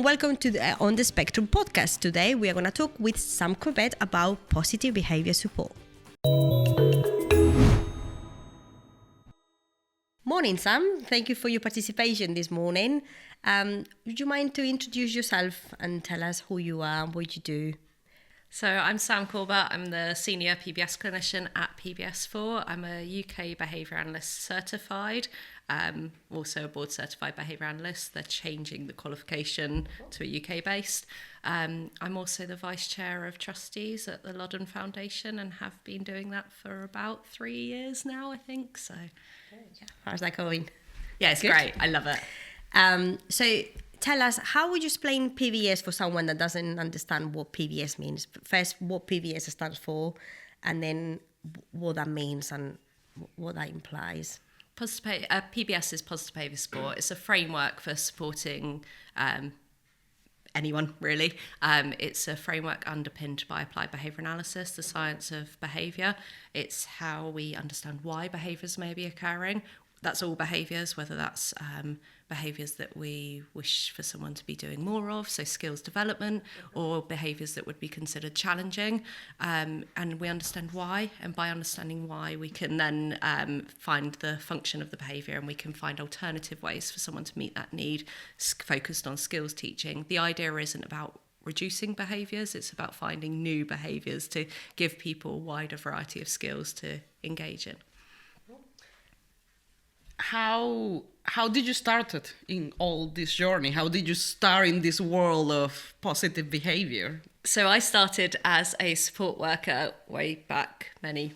and welcome to the On the Spectrum podcast. Today we are going to talk with Sam Corbett about positive behavior support. Morning, Sam. Thank you for your participation this morning. Would you mind to introduce yourself and tell us who you are and what you do? So I'm Sam Corbett. I'm the senior PBS clinician at PBS4. I'm a UK behaviour analyst certified, also a board certified behaviour analyst. They're changing the qualification to a UK based. I'm also the vice chair of trustees at the Loddon Foundation and have been doing that for about 3 years now, I think. So, yeah. How's that going? Yeah, it's great. I love it. So tell us, how would you explain PBS for someone that doesn't understand what PBS means? First, what PBS stands for, and then what that means and what that implies. PBS is positive behaviour support. It's a framework for supporting anyone, really. It's a framework underpinned by applied behaviour analysis, the science of behaviour. It's how we understand why behaviours may be occurring. That's all behaviours, whether that's behaviours that we wish for someone to be doing more of, so skills development, or behaviours that would be considered challenging. And we understand why, and by understanding why, we can then find the function of the behaviour, and we can find alternative ways for someone to meet that need, focused on skills teaching. The idea isn't about reducing behaviours, it's about finding new behaviours to give people a wider variety of skills to engage in. How did you start it in all this journey? How did you start in this world of positive behavior? So I started as a support worker way back many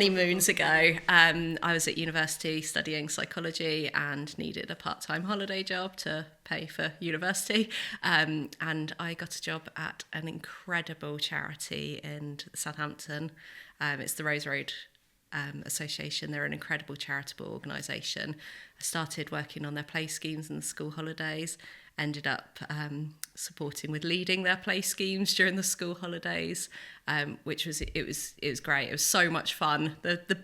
moons ago. I was at university studying psychology and needed a part-time holiday job to pay for university. And I got a job at an incredible charity in Southampton. It's the Rose Road Association. They're an incredible charitable organisation. I started working on their play schemes and the school holidays, ended up supporting with leading their play schemes during the school holidays, which was great. It was so much fun. The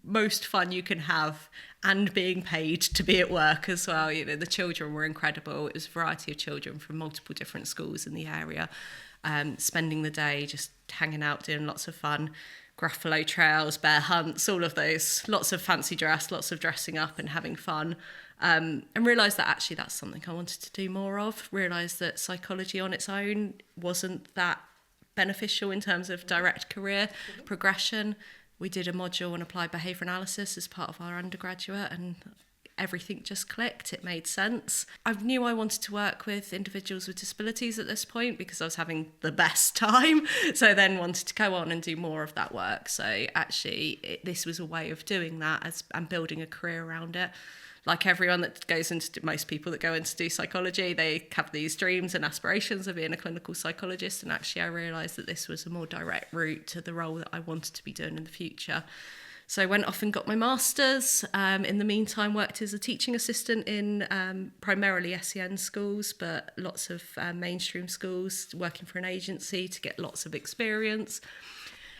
most fun you can have, and being paid to be at work as well. You know, the children were incredible. It was a variety of children from multiple different schools in the area, spending the day just hanging out, doing lots of fun. Gruffalo trails, bear hunts, all of those, lots of fancy dress, lots of dressing up and having fun, and realised that actually that's something I wanted to do more of. Realised that psychology on its own wasn't that beneficial in terms of direct career progression. We did a module on applied behaviour analysis as part of our undergraduate, and everything just clicked. It made sense. I knew I wanted to work with individuals with disabilities at this point because I was having the best time. So then wanted to go on and do more of that work. So actually, this was a way of doing that and building a career around it. Like everyone that goes into, most people that go in to do psychology, they have these dreams and aspirations of being a clinical psychologist. And actually, I realised that this was a more direct route to the role that I wanted to be doing in the future. So I went off and got my master's. In the meantime, worked as a teaching assistant in primarily SEN schools, but lots of mainstream schools, working for an agency to get lots of experience.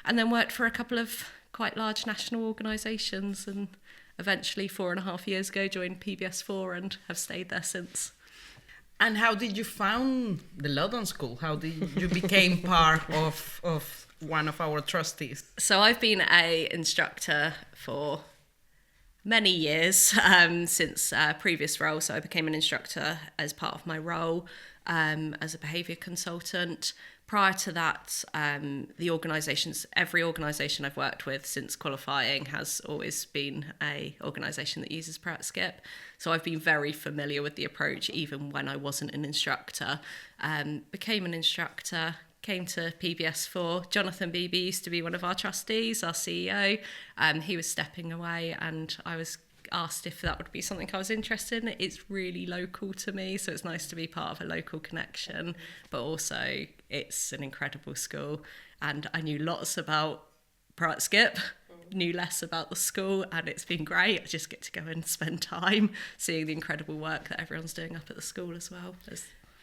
And then worked for a couple of quite large national organisations, and eventually 4.5 years ago joined PBS4 and have stayed there since. And how did you found the Loddon School? How did you became part of one of our trustees? So I've been a instructor for many years, since previous role. So I became an instructor as part of my role as a behaviour consultant. Prior to that, every organisation I've worked with since qualifying has always been a organisation that uses Skip. So I've been very familiar with the approach, even when I wasn't an instructor. Became an instructor, came to PBS4. Jonathan Beebe used to be one of our trustees, our CEO. He was stepping away, and I was asked if that would be something I was interested in. It's really local to me, so it's nice to be part of a local connection, but also it's an incredible school, and I knew lots about Skip, knew less about the school, and it's been great. I just get to go and spend time seeing the incredible work that everyone's doing up at the school as well.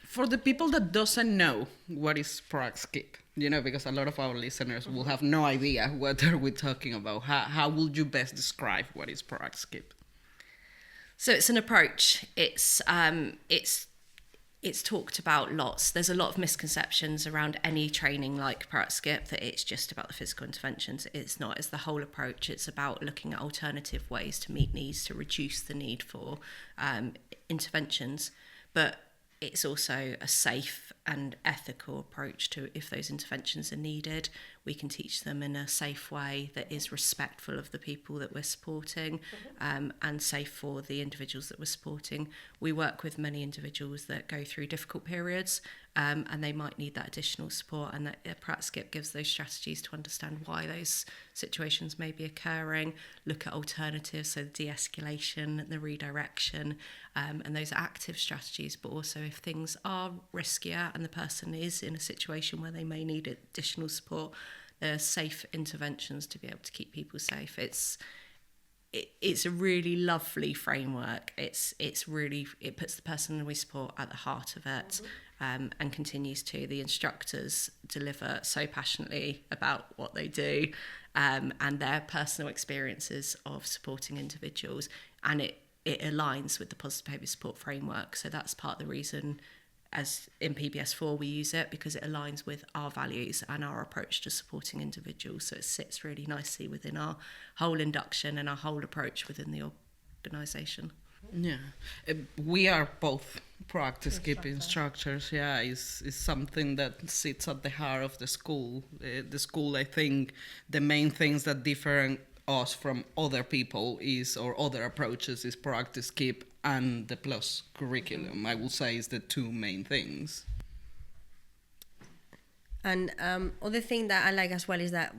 For the people that doesn't know what is Skip, because a lot of our listeners will have no idea what are we talking about. How would you best describe what is Skip? So it's an approach. It's it's talked about lots. There's a lot of misconceptions around any training like Pratt Skip, that it's just about the physical interventions. It's not. It's the whole approach. It's about looking at alternative ways to meet needs, to reduce the need for interventions. But it's also a safe and ethical approach to, if those interventions are needed, we can teach them in a safe way that is respectful of the people that we're supporting, and safe for the individuals that we're supporting. We work with many individuals that go through difficult periods, and they might need that additional support, and that Pratt Skip gives those strategies to understand why those situations may be occurring, look at alternatives, so the de-escalation, the redirection, and those active strategies. But also, if things are riskier and the person is in a situation where they may need additional support, there are safe interventions to be able to keep people safe. It's a really lovely framework. It puts the person we support at the heart of it, and continues to. The instructors deliver so passionately about what they do, and their personal experiences of supporting individuals, and it aligns with the positive behaviour support framework. So that's part of the reason, as in PBS4 we use it, because it aligns with our values and our approach to supporting individuals. So it sits really nicely within our whole induction and our whole approach within the organisation. Yeah, we are both practice skip instructors. Yeah, is something that sits at the heart of the school. The school, I think, the main things that differ us from other people or other approaches is practice skip and the plus curriculum. I will say is the two main things. And other thing that I like as well is that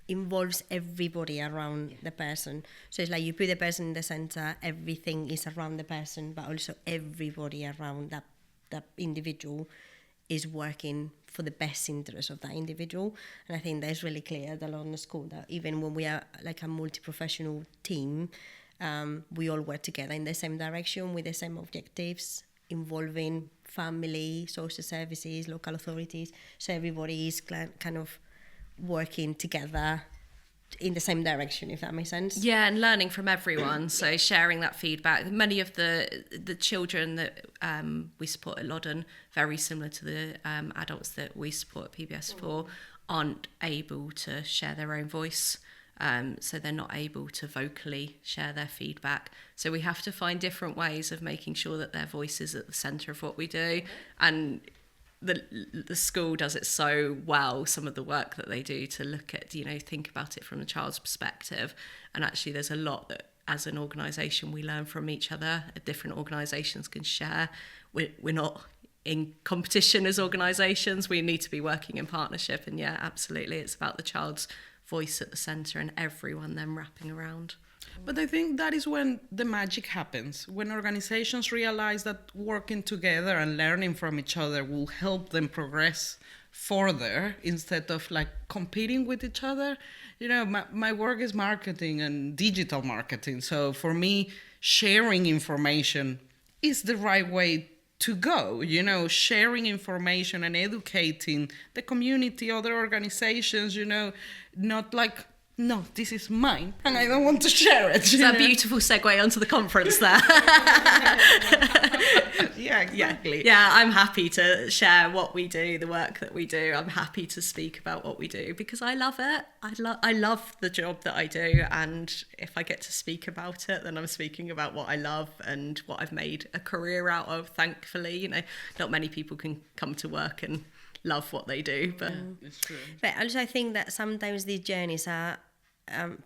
involves everybody around the person. So it's like you put the person in the center, everything is around the person, but also everybody around that individual is working for the best interest of that individual. And I think that's really clear at the Loddon School, that even when we are like a multi-professional team, we all work together in the same direction with the same objectives, involving family, social services, local authorities. So everybody is kind of working together in the same direction, if that makes sense. Yeah, and learning from everyone. So sharing that feedback. Many of the children that we support at Loddon, very similar to the adults that we support at PBS4, aren't able to share their own voice. So they're not able to vocally share their feedback. So we have to find different ways of making sure that their voice is at the centre of what we do. And the school does it so well, some of the work that they do, to look at, think about it from the child's perspective. And actually there's a lot that as an organisation we learn from each other. Different organisations can share. We're not in competition as organisations. We need to be working in partnership. And yeah, absolutely, it's about the child's voice at the centre and everyone then wrapping around. But I think that is when the magic happens, when organizations realize that working together and learning from each other will help them progress further instead of like competing with each other. My work is marketing and digital marketing. So for me, sharing information is the right way to go, sharing information and educating the community, other organizations, not like, no, this is mine and I don't want to share it. It's a beautiful segue onto the conference there. Yeah, exactly. Yeah, I'm happy to share what we do, the work that we do. I'm happy to speak about what we do because I love it. I love the job that I do, and if I get to speak about it, then I'm speaking about what I love and what I've made a career out of, thankfully. Not many people can come to work and love what they do, but it's true. But also I think that sometimes these journeys are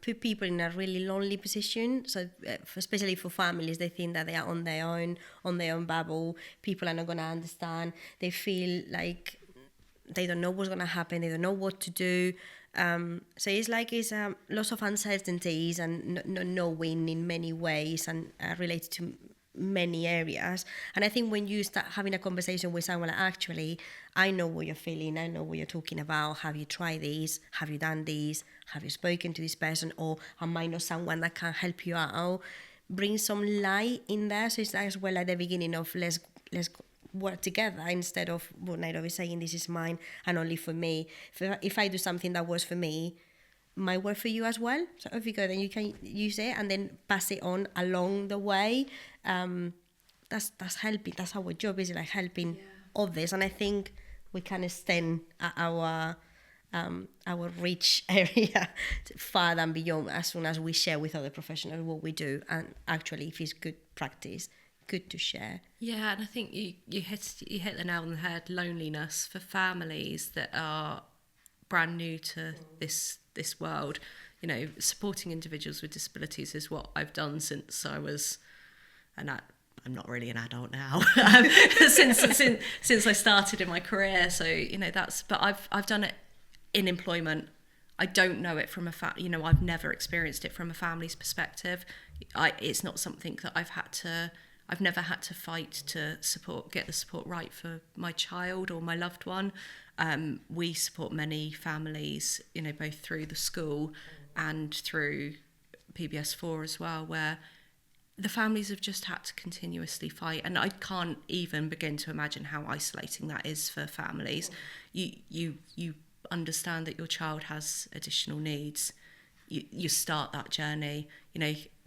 put people in a really lonely position. So especially for families, they think that they are on their own bubble. People are not going to understand. They feel like they don't know what's going to happen. They don't know what to do. So it's lots of uncertainties and not knowing in many ways, and related to many areas. And I think when you start having a conversation with someone, like, actually, I know what you're feeling, I know what you're talking about, have you tried this, have you done this, have you spoken to this person, or am I not someone that can help you out, bring some light in there. So it's as well at the beginning of let's work together, instead of what Nairobi is saying, this is mine and only for me. If I do something that works for me, might work for you as well. So if you go, then you can use it and then pass it on along the way. that's helping. That's our job, is like helping others. And I think we can extend our reach area far and beyond as soon as we share with other professionals what we do. And actually, if it's good practice, good to share. Yeah, and I think you hit the nail on the head. Loneliness for families that are brand new to this world. You know, supporting individuals with disabilities is what I've done since I was I'm not really an adult now. since I started in my career. So you know but I've done it in employment. I don't know it from I've never experienced it from a family's perspective. It's not something that I've never had to fight to get the support right for my child or my loved one. We support many families, both through the school and through PBS4 as well, where the families have just had to continuously fight. And I can't even begin to imagine how isolating that is for families. You understand that your child has additional needs. You start that journey,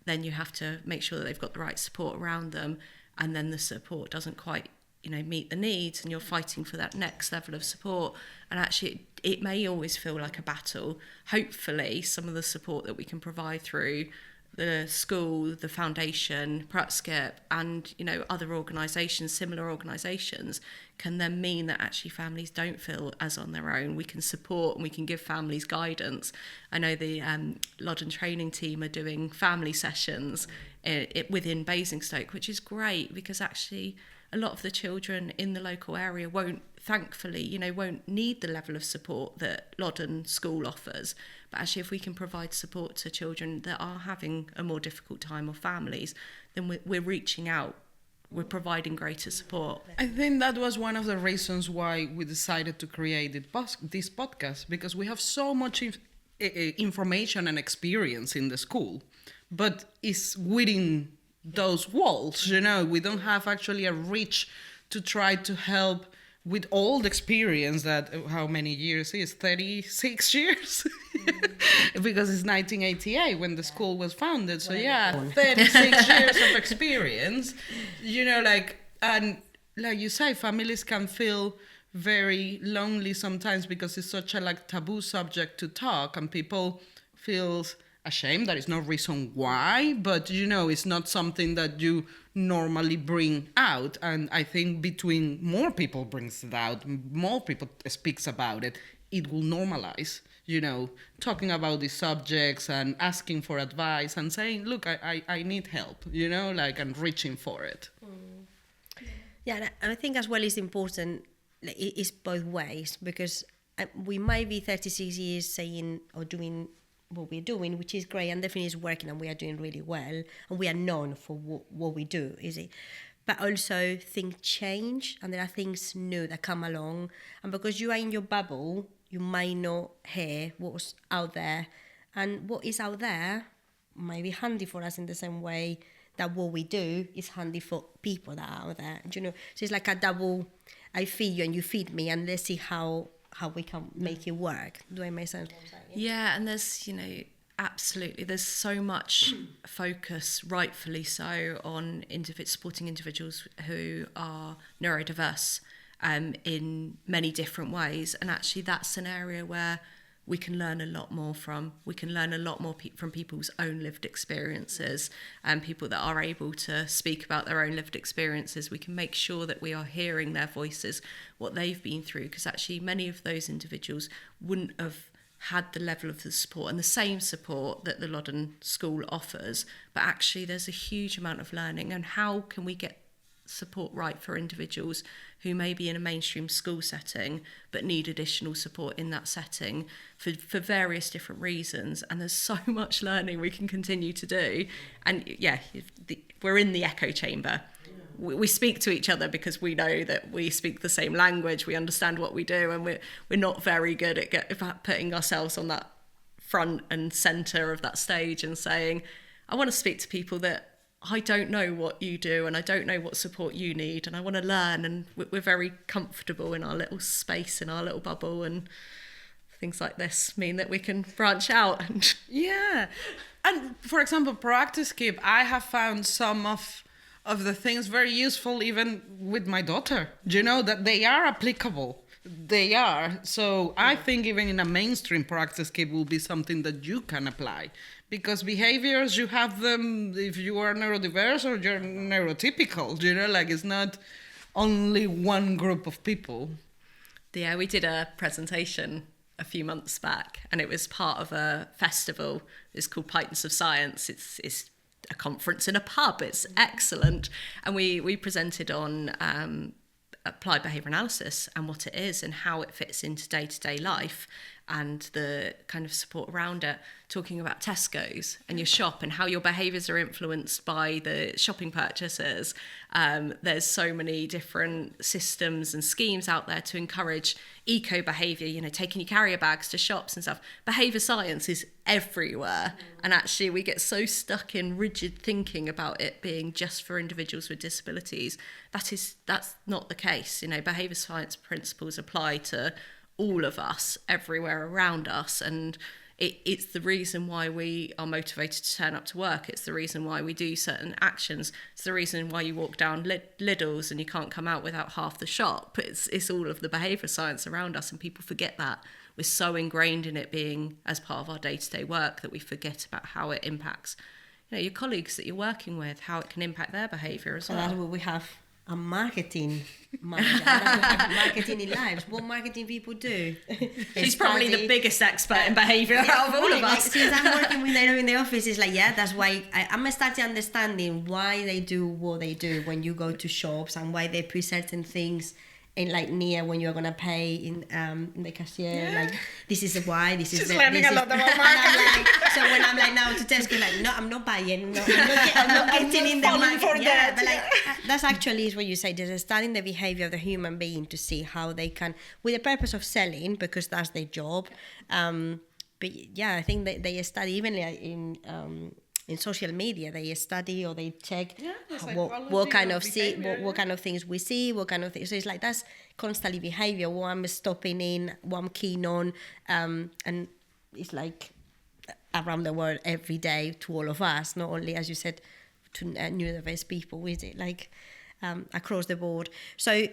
then you have to make sure that they've got the right support around them, and then the support doesn't quite meet the needs, and you're fighting for that next level of support. And actually it may always feel like a battle. Hopefully some of the support that we can provide through the school, the foundation, Skip, and other organisations, similar organisations, can then mean that actually families don't feel as on their own. We can support and we can give families guidance. I know the Loddon training team are doing family sessions within Basingstoke, which is great, because actually a lot of the children in the local area won't need the level of support that Loddon School offers. But actually, if we can provide support to children that are having a more difficult time, or families, then we're reaching out, we're providing greater support. I think that was one of the reasons why we decided to create this podcast, because we have so much information and experience in the school, but it's within those walls, we don't have actually a reach to try to help with all the experience that, how many years is 36 years? Because it's 1988 when the school was founded. So 36 years of experience, and like you say, families can feel very lonely sometimes because it's such a taboo subject to talk, and people feels ashamed. That is no reason why, but it's not something that you normally bring out. And I think between more people brings it out, more people speaks about it, it will normalize, talking about these subjects and asking for advice and saying, look, I need help, and reaching for it. Yeah, and I think as well it's important, it's both ways, because we might be 36 years saying or doing what we're doing, which is great, and definitely is working, and we are doing really well, and we are known for what we do, is it? But also things change, and there are things new that come along, and because you are in your bubble, you might not hear what's out there, and what is out there might be handy for us in the same way that what we do is handy for people that are out there. So it's like a double, I feed you and you feed me, and let's see how we can make it work. Do I make sense? Yeah, and there's, absolutely, there's so much focus, rightfully so, on supporting individuals who are neurodiverse in many different ways. And actually that's an area where we can learn a lot more from. We can learn a lot more from people's own lived experiences, and people that are able to speak about their own lived experiences. We can make sure that we are hearing their voices, what they've been through, because actually many of those individuals wouldn't have had the level of the support and the same support that the Loddon School offers. But actually there's a huge amount of learning, and how can we get support right for individuals who may be in a mainstream school setting but need additional support in that setting for various different reasons. And there's so much learning we can continue to do. And we're in the echo chamber. We speak to each other because we know that we speak the same language, we understand what we do, and we're not very good at putting ourselves on that front and centre of that stage and saying, I want to speak to people that I don't know what you do, and I don't know what support you need, and I want to learn. And we're very comfortable in our little space, in our little bubble, and things like this mean that we can branch out. And for example, Proactive Skip, I have found some of of the things very useful even with my daughter. Do you know that they are applicable? They are. So I think even in a mainstream practice kit will be something that you can apply. Because behaviors, you have them if you are neurodiverse or you're neurotypical. You know, like it's not only one group of people. Yeah, we did a presentation a few months back, and it was part of a festival. It's called Pythons of Science. It's a conference in a pub. It's excellent. And we presented on applied behaviour analysis and what it is and how it fits into day-to-day life and the kind of support around it, talking about Tesco's and your shop and how your behaviours are influenced by the shopping purchases. There's so many different systems and schemes out there to encourage eco behaviour, you know, taking your carrier bags to shops and stuff. Behaviour science is everywhere. And actually we get so stuck in rigid thinking about it being just for individuals with disabilities. That's not the case. You know, behaviour science principles apply to all of us, everywhere around us, and it's the reason why we are motivated to turn up to work. It's the reason why we do certain actions. It's the reason why you walk down Lidl's and you can't come out without half the shop. It's all of the behaviour science around us, and people forget that. We're so ingrained in it being as part of our day-to-day work that we forget about how it impacts, you know, your colleagues that you're working with, how it can impact their behaviour as well. That's what we have. A marketing manager, marketing in lives. What marketing people do? She's probably the biggest expert in behaviour out of all of us. Since I'm working with them in the office, it's like, yeah, that's why I'm starting understanding why they do what they do when you go to shops and why they put certain things in like near when you're gonna pay in the cashier. Yeah. Like this is why. This is. She's learning a lot about marketing. So when I'm like now to Tesco, like no, I'm not buying. No, I'm not getting in the market. Yeah, but like that's actually is what you say. Just studying the behavior of the human being to see how they can, with the purpose of selling, because that's their job. But yeah, I think that they study even in social media, they study or they check what kind of what kind of things we see, what kind of things. So it's like that's constantly behavior. What I'm stopping in, what I'm keen on, and it's like around the world every day to all of us, not only as you said to neurodiverse people. Is it like across the board? So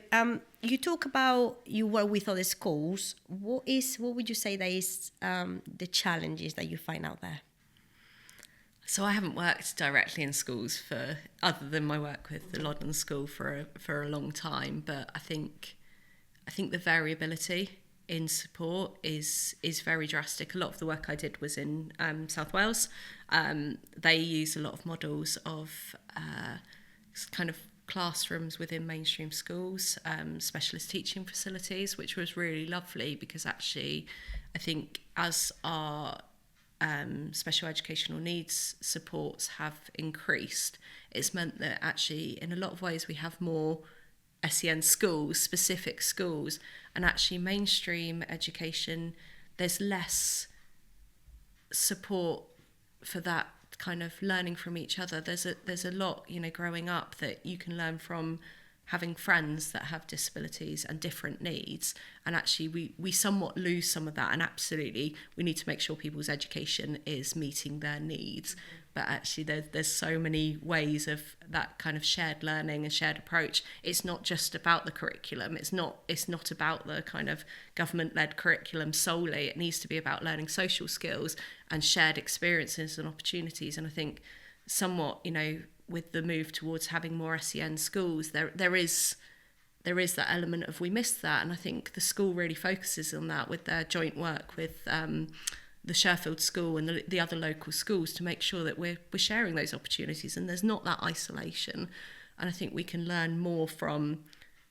you talk about you work with other schools. What would you say that is the challenges that you find out there? So I haven't worked directly in schools other than my work with the Loddon School for a long time, but I think the variability in support is very drastic. A lot of the work I did was in South Wales. They use a lot of models of kind of classrooms within mainstream schools, specialist teaching facilities, which was really lovely because actually I think as our special educational needs supports have increased, it's meant that actually in a lot of ways we have more SEN schools, specific schools, and actually mainstream education, there's less support for that kind of learning from each other. There's a lot, you know, growing up that you can learn from having friends that have disabilities and different needs, and actually we somewhat lose some of that, and absolutely we need to make sure people's education is meeting their needs. But actually there's so many ways of that kind of shared learning and shared approach. It's not just about the curriculum, it's not about the kind of government-led curriculum solely. It needs to be about learning social skills and shared experiences and opportunities. And I think somewhat, you know, with the move towards having more SEN schools, there is that element of we missed that, and I think the school really focuses on that with their joint work with the Sherfield School and the other local schools to make sure that we're sharing those opportunities and there's not that isolation. And I think we can learn more from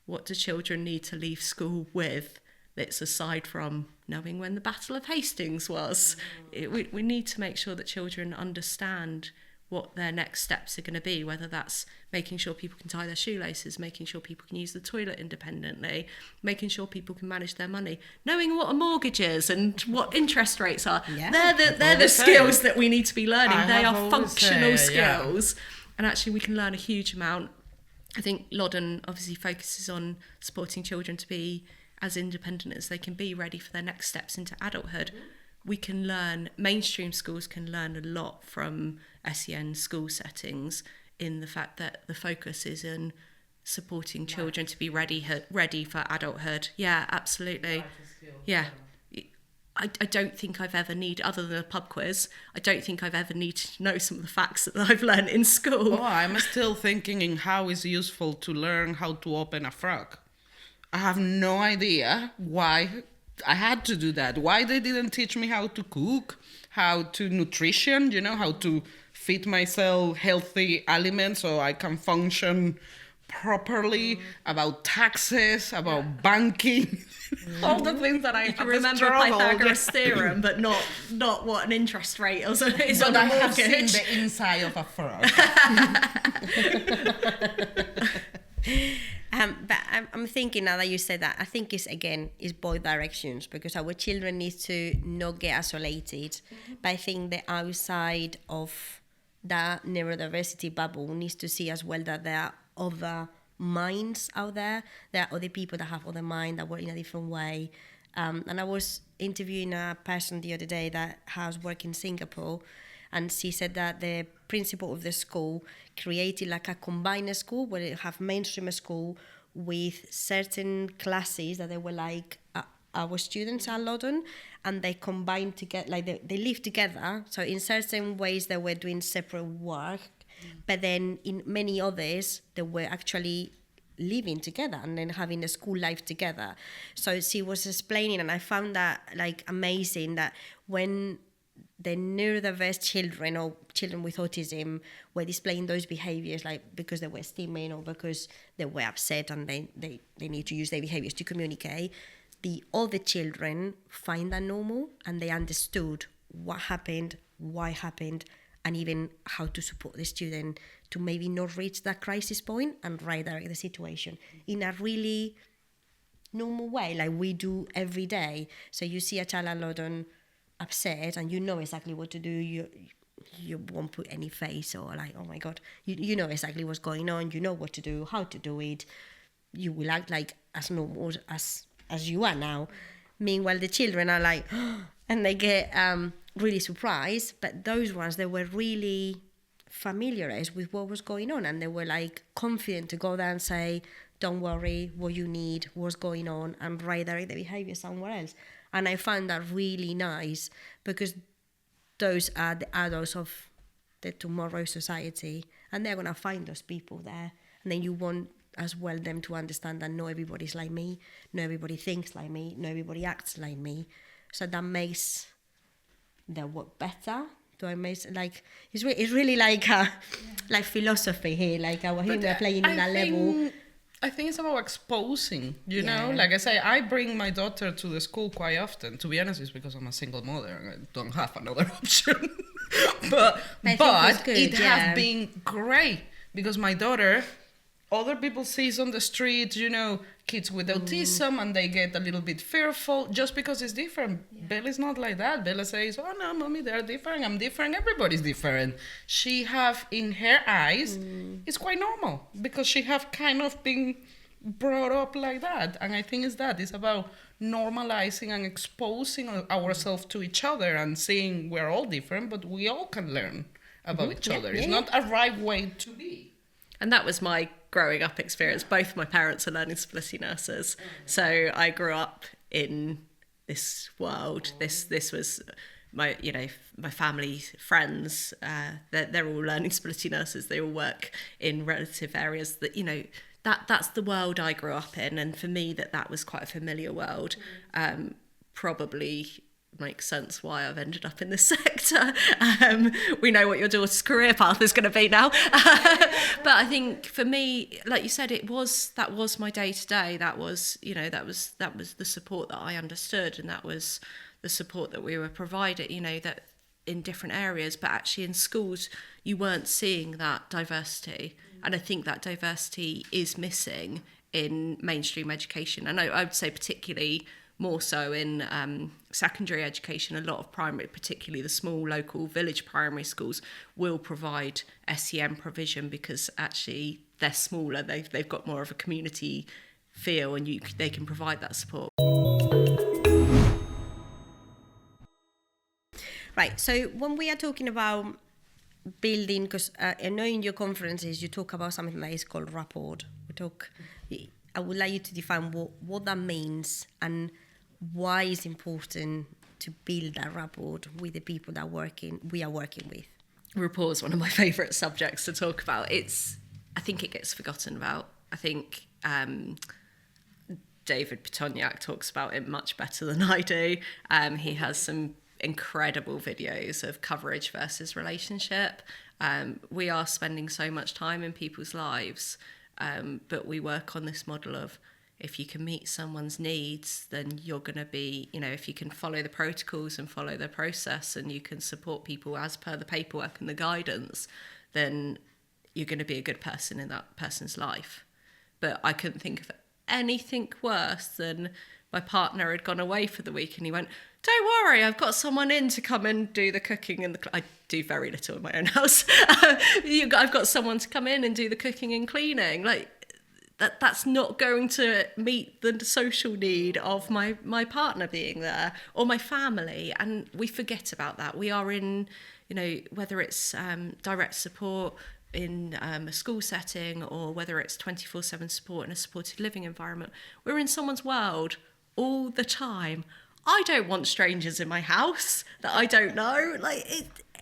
what do children need to leave school with, that's aside from knowing when the Battle of Hastings was. We need to make sure that children understand what their next steps are going to be, whether that's making sure people can tie their shoelaces, making sure people can use the toilet independently, making sure people can manage their money, knowing what a mortgage is and what interest rates are. Yeah. They're the skills that we need to be learning. They are functional skills. And actually we can learn a huge amount. I think Loddon obviously focuses on supporting children to be as independent as they can be, ready for their next steps into adulthood. We can learn, mainstream schools can learn a lot from SEN school settings in the fact that the focus is in supporting children to be ready for adulthood. Yeah, absolutely. Yeah. I don't think I've ever needed, other than a pub quiz, I don't think I've ever needed to know some of the facts that I've learned in school. Oh, I'm still thinking in how it's useful to learn how to open a frog. I have no idea why I had to do that. Why they didn't teach me how to cook, how to nutrition, how to feed myself healthy aliments so I can function properly, about taxes, about banking, all the things that I have remember Pythagoras' theorem, but not what an interest rate is on a mortgage. But I have seen the inside of a frog. But I'm thinking, now that you said that, I think it's both directions, because our children need to not get isolated. But I think the outside of that neurodiversity bubble needs to see as well that there are other minds out there. There are other people that have other mind that work in a different way. And I was interviewing a person the other day that has worked in Singapore, and she said that the principal of the school created like a combined school where they have mainstream school with certain classes that they were like our students at Loddon, and they combined together, like they live together. So in certain ways they were doing separate work, but then in many others they were actually living together and then having a school life together. So she was explaining, and I found that like amazing, that when the neurodiverse children or children with autism were displaying those behaviors, like because they were stimming or because they were upset and they need to use their behaviors to communicate, the other children find that normal and they understood what happened, why happened, and even how to support the student to maybe not reach that crisis point and redirect the situation in a really normal way, like we do every day. So you see a child at Loddon upset and you know exactly what to do. You won't put any face or like, oh my God, you know exactly what's going on. You know what to do, how to do it. You will act like as normal as you are now. Meanwhile, the children are like, and they get really surprised. But those ones, they were really familiarized with what was going on, and they were like confident to go there and say, don't worry, what you need, what's going on, and redirect the behavior somewhere else. And I found that really nice, because those are the adults of the tomorrow society, and they're going to find those people there. And then you want as well them to understand that not everybody's like me, not everybody thinks like me, not everybody acts like me. So that makes their work better. So it makes, like, it's really like like philosophy here, like our they're playing in that level. I think it's about exposing, you know? Like I say, I bring my daughter to the school quite often. To be honest, it's because I'm a single mother and I don't have another option. but it has been great, because my daughter, other people sees on the street, you know, kids with autism, and they get a little bit fearful just because it's different. Yeah. Bella's not like that. Bella says, oh no, mommy, they're different. I'm different. Everybody's different. She have, in her eyes, it's quite normal, because she have kind of been brought up like that. And I think it's about normalizing and exposing ourselves to each other and seeing we're all different, but we all can learn about each other. It's not a right way to be. And that was my growing up experience. Both my parents are learning disability nurses. So I grew up in this world. This was my, you know, my family, friends, they're all learning disability nurses. They all work in relative areas that, you know, that's the world I grew up in. And for me, that was quite a familiar world. Probably makes sense why I've ended up in this sector. We know what your daughter's career path is going to be now. But I think for me, like you said, that was my day to day. That was, you know, that was the support that I understood, and that was the support that we were provided, you know, that in different areas. But actually in schools, you weren't seeing that diversity. And I think that diversity is missing in mainstream education. And I would say particularly more so in secondary education. A lot of primary, particularly the small local village primary schools, will provide SEN provision because actually they're smaller, they've got more of a community feel, and they can provide that support. Right, so when we are talking about building, because I know in your conferences you talk about something that is called Rapport. I would like you to define what that means and why it's important to build that rapport with the people that we are working with. Rapport is one of my favourite subjects to talk about. I think it gets forgotten about. I think David Petoniak talks about it much better than I do. He has some incredible videos of coverage versus relationship. We are spending so much time in people's lives, but we work on this model of, if you can meet someone's needs, then you're going to be, if you can follow the protocols and follow the process and you can support people as per the paperwork and the guidance, then you're going to be a good person in that person's life. But I couldn't think of anything worse than my partner had gone away for the week and he went, "Don't worry, I've got someone in to come and do the cooking and I do very little in my own house. I've got someone to come in and do the cooking and cleaning." Like, that's not going to meet the social need of my partner being there or my family. And we forget about that. We are in, whether it's direct support in a school setting or whether it's 24/7 support in a supported living environment, we're in someone's world all the time. I don't want strangers in my house that I don't know. Like,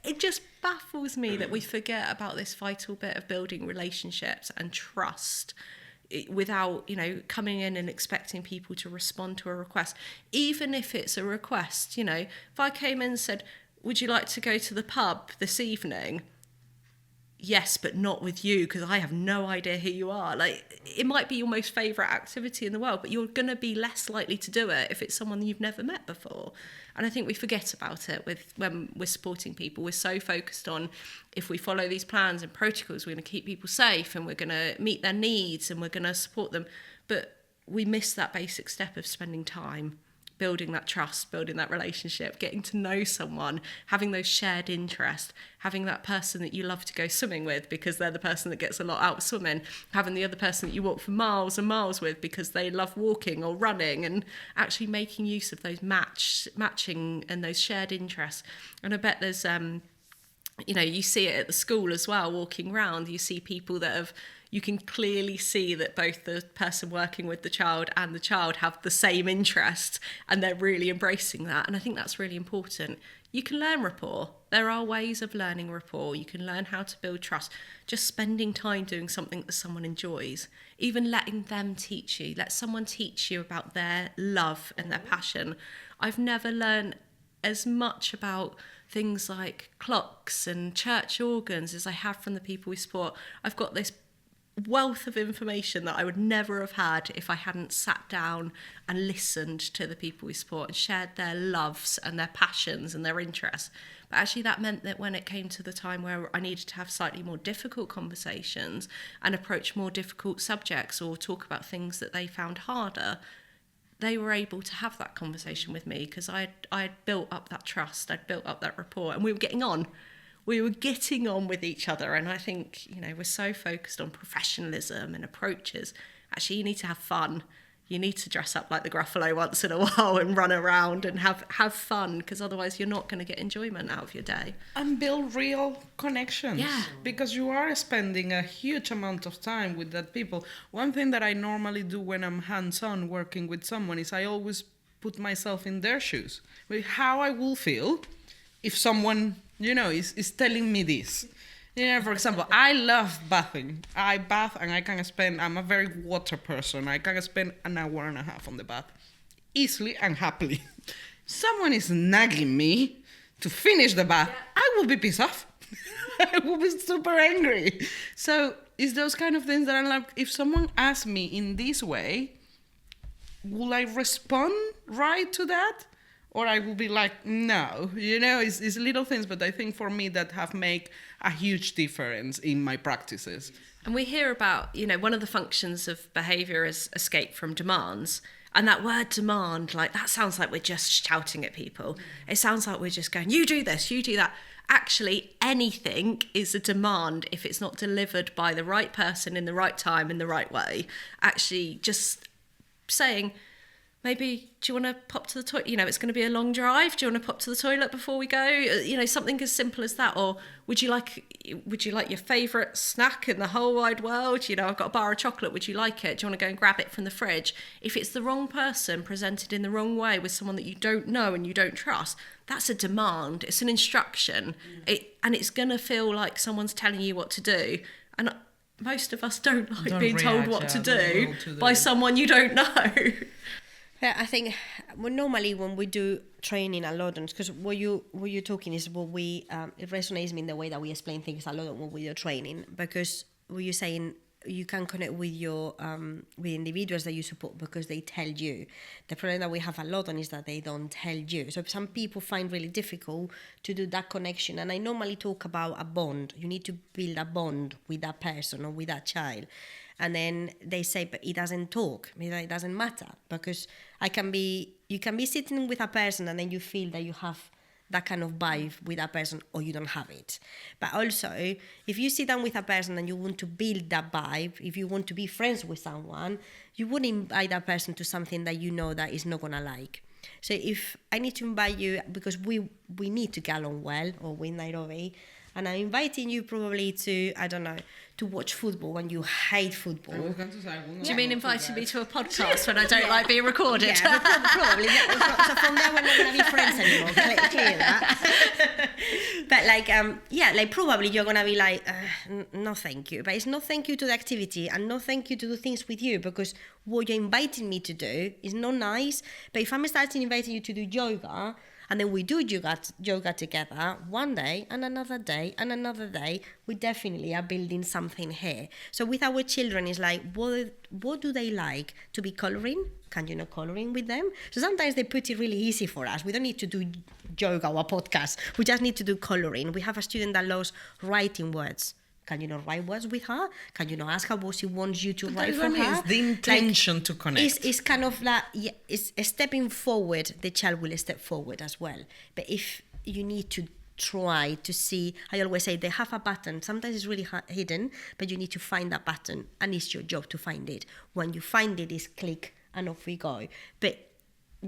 it just baffles me that we forget about this vital bit of building relationships and trust without, coming in and expecting people to respond to a request. Even if it's a request, if I came in and said, "Would you like to go to the pub this evening?" Yes, but not with you, because I have no idea who you are. Like, it might be your most favourite activity in the world, but you're going to be less likely to do it if it's someone you've never met before. And I think we forget about it when we're supporting people. We're so focused on, if we follow these plans and protocols, we're going to keep people safe and we're going to meet their needs and we're going to support them. But we miss that basic step of spending time, building that trust, building that relationship, getting to know someone, having those shared interests, having that person that you love to go swimming with because they're the person that gets a lot out swimming, having the other person that you walk for miles and miles with because they love walking or running, and actually making use of those matching and those shared interests. And I bet there's, you see it at the school as well, walking around, you see people that you can clearly see that both the person working with the child and the child have the same interest and they're really embracing that. And I think that's really important. You can learn rapport. There are ways of learning rapport. You can learn how to build trust. Just spending time doing something that someone enjoys, even letting them teach you. Let someone teach you about their love and their passion. I've never learned as much about things like clocks and church organs as I have from the people we support. I've got this wealth of information that I would never have had if I hadn't sat down and listened to the people we support and shared their loves and their passions and their interests. But actually that meant that when it came to the time where I needed to have slightly more difficult conversations and approach more difficult subjects or talk about things that they found harder, they were able to have that conversation with me because I had built up that trust, I'd built up that rapport, and we were getting on. We were getting on with each other. And I think, we're so focused on professionalism and approaches. Actually, you need to have fun. You need to dress up like the Gruffalo once in a while and run around and have fun, because otherwise you're not going to get enjoyment out of your day. And build real connections. Yeah. Because you are spending a huge amount of time with that people. One thing that I normally do when I'm hands-on working with someone is I always put myself in their shoes. With how I will feel if someone, is telling me this. For example, I love bathing. I bath and I'm a very water person. I can spend an hour and a half on the bath easily and happily. Someone is nagging me to finish the bath. I will be pissed off. I will be super angry. So it's those kind of things that I'm like, if someone asks me in this way, will I respond right to that? Or I will be like, no, it's little things, but I think for me that have made a huge difference in my practices. And we hear about, one of the functions of behaviour is escape from demands. And that word demand, that sounds like we're just shouting at people. It sounds like we're just going, you do this, you do that. Actually, anything is a demand if it's not delivered by the right person in the right time in the right way. Actually, just saying, maybe, do you want to pop to the toilet? You know, it's going to be a long drive. Do you want to pop to the toilet before we go? You know, something as simple as that. Or would you like your favourite snack in the whole wide world? You know, I've got a bar of chocolate. Would you like it? Do you want to go and grab it from the fridge? If it's the wrong person presented in the wrong way with someone that you don't know and you don't trust, that's a demand. It's an instruction. And it's going to feel like someone's telling you what to do. And most of us don't like being told what to do by someone you don't know. Yeah, I think normally when we do training at Loddon, because what you're talking is what it resonates me in the way that we explain things at Loddon when we do training, because what you're saying, you can connect with your with individuals that you support because they tell you. The problem that we have at Loddon is that they don't tell you. So some people find really difficult to do that connection. And I normally talk about a bond. You need to build a bond with that person or with that child. And then they say, but it doesn't talk. It doesn't matter, because you can be sitting with a person and then you feel that you have that kind of vibe with that person, or you don't have it. But also, if you sit down with a person and you want to build that vibe, if you want to be friends with someone, you wouldn't invite that person to something that you know that is not gonna like. So if I need to invite you, because we need to get along well, or we're in Nairobi, and I'm inviting you probably to, I don't know, to watch football when you hate football. Do you mean inviting me to a podcast when I don't like being recorded? Yeah, probably. So from there we're not going to be friends anymore. Clear that. But probably you're going to be like, no thank you. But it's no thank you to the activity and no thank you to do things with you, because what you're inviting me to do is not nice. But if I'm starting inviting you to do yoga, and then we do yoga together one day and another day and another day, we definitely are building something here. So with our children, it's like, what do they like? To be colouring? Can you know colouring with them? So sometimes they put it really easy for us. We don't need to do yoga or podcast. We just need to do colouring. We have a student that loves writing words. Can you not write words with her? Can you not ask her what she wants you to write for her? It's the intention to connect. It's kind of like, it's stepping forward. The child will step forward as well. But if you need to try to see, I always say they have a button. Sometimes it's really hidden, but you need to find that button, and it's your job to find it. When you find it, it's click and off we go. But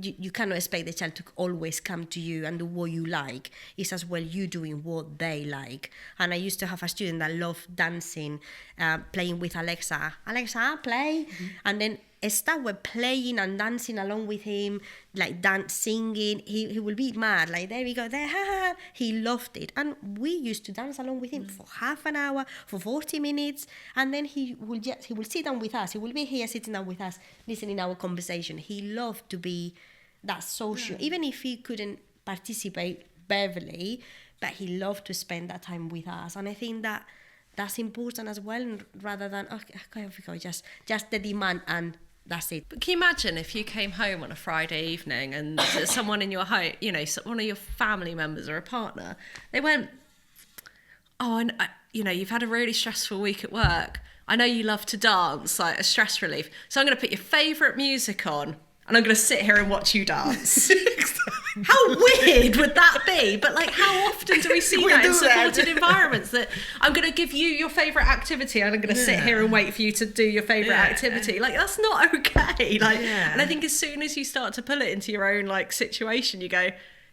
you cannot expect the child to always come to you and do what you like. It's as well you doing what they like. And I used to have a student that loved dancing, playing with Alexa, play. Mm-hmm. And then start with playing and dancing along with him, like singing. He will be mad, like, there we go, there, ha, ha, ha. He loved it. And we used to dance along with him for half an hour, for 40 minutes. And then he will sit down with us. He will be here sitting down with us, listening to our conversation. He loved to be that social, even if he couldn't participate verbally, but he loved to spend that time with us. And I think that that's important as well, rather than, okay, off we go, just the demand and that's it. But can you imagine if you came home on a Friday evening and someone in your home, you know, one of your family members or a partner, they went, you've had a really stressful week at work. I know you love to dance, like a stress relief. So I'm going to put your favourite music on and I'm going to sit here and watch you dance. How weird would that be? But like, how often do we see that in supported environments? That I'm going to give you your favourite activity and I'm going to sit here and wait for you to do your favourite activity. Like, that's not okay. Like, and I think as soon as you start to pull it into your own like situation, you go,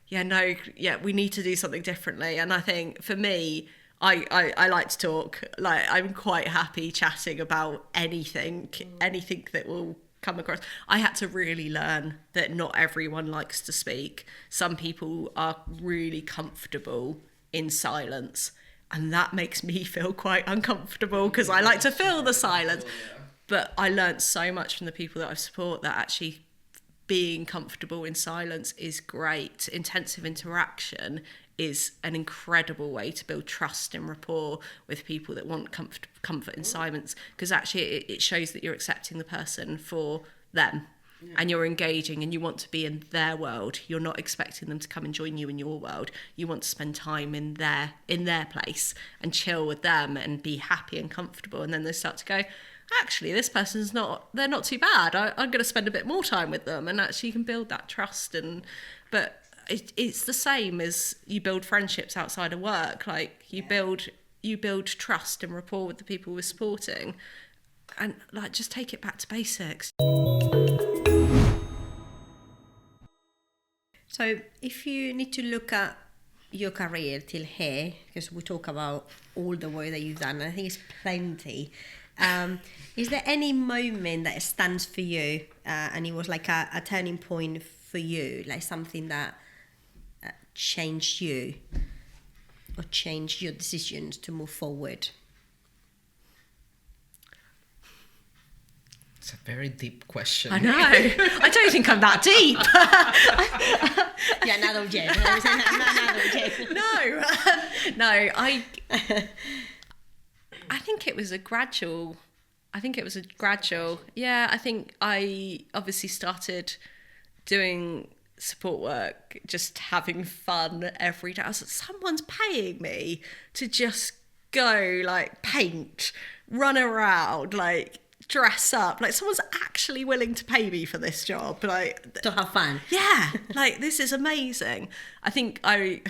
we need to do something differently. And I think for me, I like to talk. Like, I'm quite happy chatting about anything that will come across. I had to really learn that not everyone likes to speak. Some people are really comfortable in silence, and that makes me feel quite uncomfortable because I like to fill the silence. But I learned so much from the people that I support that actually being comfortable in silence is great. Intensive interaction is an incredible way to build trust and rapport with people that want comfort in silence, because actually it shows that you're accepting the person for them and you're engaging and you want to be in their world. You're not expecting them to come and join you in your world. You want to spend time in their place and chill with them and be happy and comfortable, and then they start to go, actually, this person's they're not too bad. I'm going to spend a bit more time with them, and actually you can build that trust. But it's the same as you build friendships outside of work. Like, you build trust and rapport with the people we're supporting, and like, just take it back to basics. So if you need to look at your career till here, because we talk about all the work that you've done, I think it's plenty. Is there any moment that stands for you and it was like a turning point for you, like something that changed you or changed your decisions to move forward? It's a very deep question. I know. I don't think I'm that deep. Yeah, another jet. No. I think it was a gradual. Yeah, I think I obviously started doing support work, just having fun every day. I was like, someone's paying me to just go like paint, run around, like dress up. Like someone's actually willing to pay me for this job. Like To have fun. yeah, like this is amazing. I think I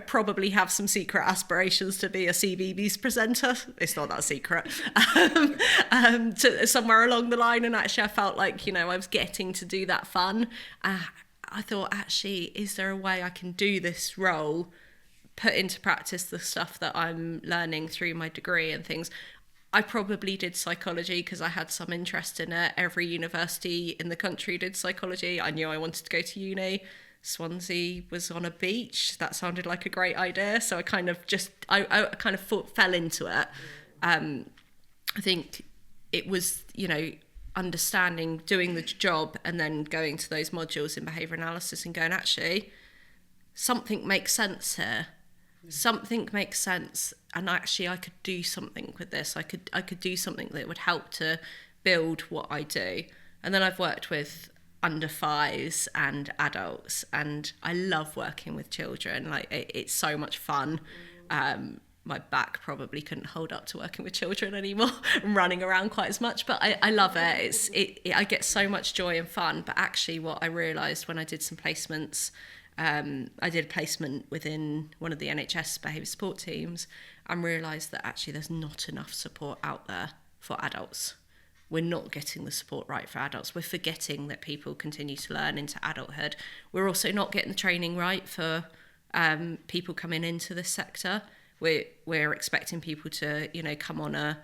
probably have some secret aspirations to be a CBeebies presenter. It's not that secret. To somewhere along the line, and actually I felt like, I was getting to do that fun. I thought, actually, is there a way I can do this role, put into practice the stuff that I'm learning through my degree and things? I probably did psychology because I had some interest in it. Every university in the country did psychology. I knew I wanted to go to uni. Swansea was on a beach. That sounded like a great idea. So I kind of fell into it. I think it was, understanding, doing the job, and then going to those modules in behaviour analysis and going, actually, something makes sense here. Something makes sense, and actually I could do something with this. I could do something that would help to build what I do. And then I've worked with under fives and adults, and I love working with children. Like it's so much fun. My back probably couldn't hold up to working with children anymore and running around quite as much, but I love it. I get so much joy and fun. But actually what I realised when I did some placements, I did a placement within one of the NHS behaviour support teams and realised that actually there's not enough support out there for adults. We're not getting the support right for adults. We're forgetting that people continue to learn into adulthood. We're also not getting the training right for people coming into this sector. We're expecting people to, come on a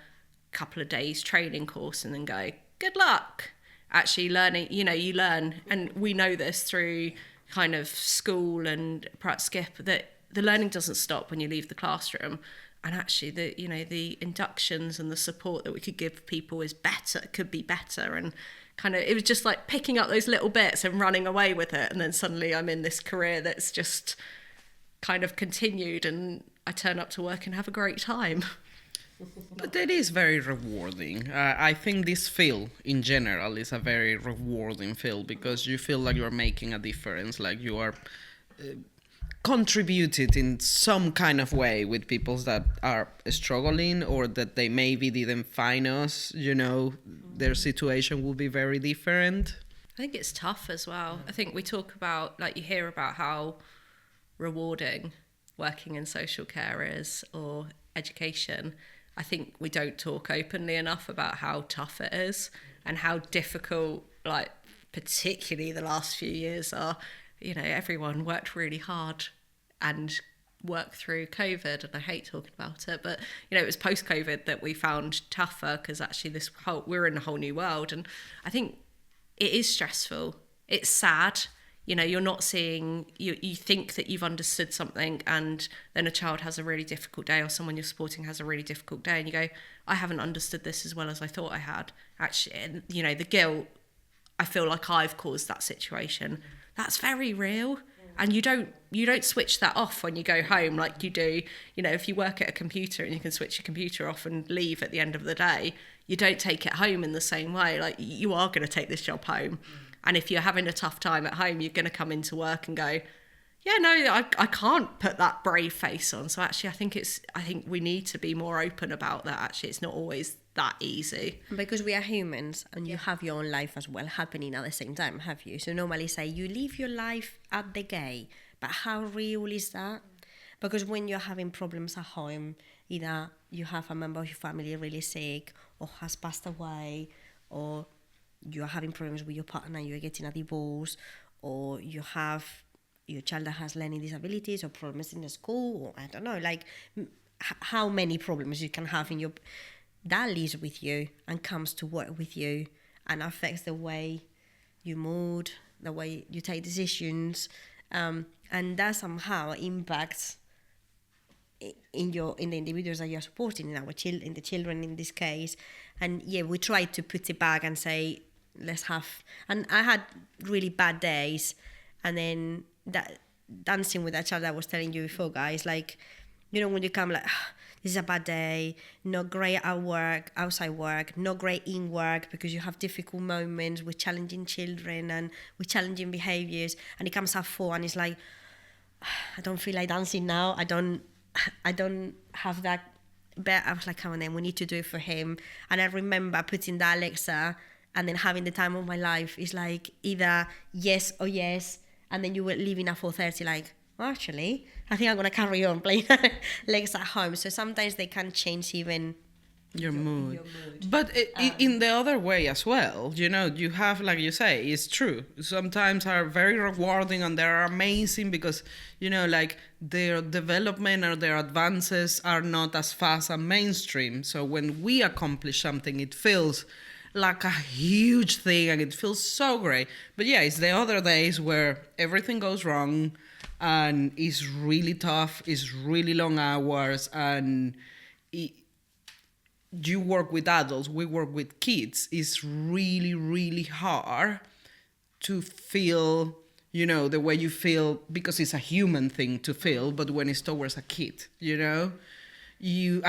couple of days training course and then go, good luck. Actually learning, you learn, and we know this through kind of school and Pratt Skip, that the learning doesn't stop when you leave the classroom. And actually the inductions and the support that we could give people could be better. And kind of, it was just like picking up those little bits and running away with it. And then suddenly I'm in this career that's just kind of continued, and I turn up to work and have a great time. But it is very rewarding. I think this field in general is a very rewarding field because you feel like you're making a difference, like you are contributed in some kind of way with people that are struggling or that they maybe didn't find us, their situation will be very different. I think it's tough as well. I think we talk about, like you hear about how rewarding working in social care is, or education. I think we don't talk openly enough about how tough it is and how difficult, like particularly the last few years are. Everyone worked really hard and worked through COVID, and I hate talking about it, but it was post-COVID that we found tougher because actually we're in a whole new world, and I think it is stressful. It's sad. You're not seeing, you think that you've understood something, and then a child has a really difficult day, or someone you're supporting has a really difficult day, and you go, I haven't understood this as well as I thought I had. Actually, and, the guilt, I feel like I've caused that situation. That's very real. And you don't switch that off when you go home like you do. If you work at a computer and you can switch your computer off and leave at the end of the day, you don't take it home in the same way. Like you are going to take this job home. And if you're having a tough time at home, you're going to come into work and go, yeah, no, I can't put that brave face on. So actually, I think we need to be more open about that. Actually, it's not always that easy. Because we are humans, and you have your own life as well happening at the same time, have you? So normally say you live your life at the gate, but how real is that? Because when you're having problems at home, either you have a member of your family really sick or has passed away, or you're having problems with your partner, you're getting a divorce, or you have your child that has learning disabilities or problems in the school, or I don't know, like how many problems you can have in your, that lives with you and comes to work with you and affects the way you mood, the way you take decisions, and that somehow impacts in the individuals that you're supporting, in the children in this case. And yeah, we try to put it back and say, let's have, and I had really bad days, and then that dancing with that child I was telling you before, guys, like, you know, when you come like, this is a bad day, not great at work, outside work, not great in work, because you have difficult moments with challenging children and with challenging behaviors, and it comes at 4 and it's like, I don't feel like dancing now, I don't have that. But I was like, come on then, we need to do it for him. And I remember putting that Alexa and then having the time of my life is like either yes or yes, and then you were leaving at 4:30 like, well, actually, I think I'm going to carry on playing Alexa at home. So sometimes they can change even your mood. But in the other way as well, you know, you have, like you say, it's true. Sometimes are very rewarding and they're amazing because, you know, like their development or their advances are not as fast and mainstream. So when we accomplish something, it feels like a huge thing and it feels so great. But yeah, it's the other days where everything goes wrong and it's really tough, it's really long hours, and you work with adults, we work with kids. It's really, really hard to feel, you know, the way you feel, because it's a human thing to feel, but when it's towards a kid, you know, you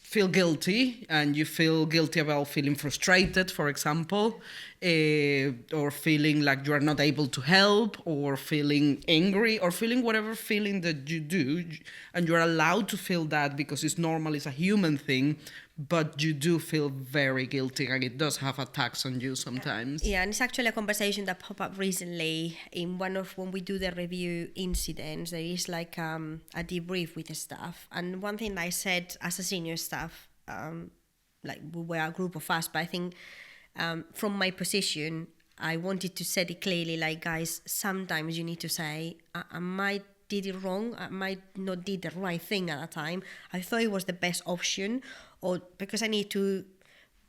feel guilty, and you feel guilty about feeling frustrated, for example, or feeling like you are not able to help, or feeling angry, or feeling whatever feeling that you do, and you're allowed to feel that because it's normal, it's a human thing, but you do feel very guilty, and it does have attacks on you sometimes. Yeah, and it's actually a conversation that popped up recently in when we do the review incidents. There is like a debrief with the staff, and one thing I said as a senior staff, like we were a group of us, but I think from my position, I wanted to set it clearly, like, guys, sometimes you need to say, I might did it wrong, I might not did the right thing at the time, I thought it was the best option, or because I need to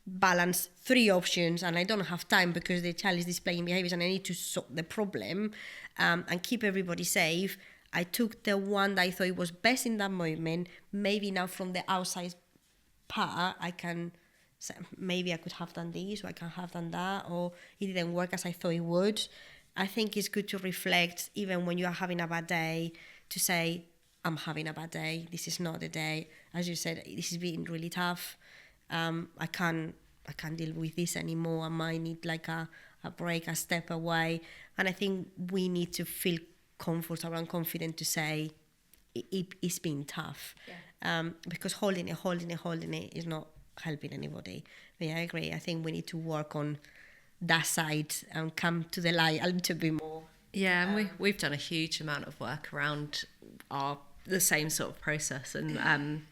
balance 3 options and I don't have time because the child is displaying behaviors and I need to solve the problem and keep everybody safe. I took the one that I thought it was best in that moment. Maybe now from the outside part, I can say, maybe I could have done this, or I can have done that, or it didn't work as I thought it would. I think it's good to reflect, even when you are having a bad day, to say, I'm having a bad day. This is not the day. As you said, this is being really tough. I can't deal with this anymore. I might need like a break, a step away. And I think we need to feel comfortable and confident to say it's been tough. Yeah. Because holding it is not helping anybody. But yeah, I agree. I think we need to work on that side and come to the light a little bit more. Yeah, and we've done a huge amount of work around the same sort of process, and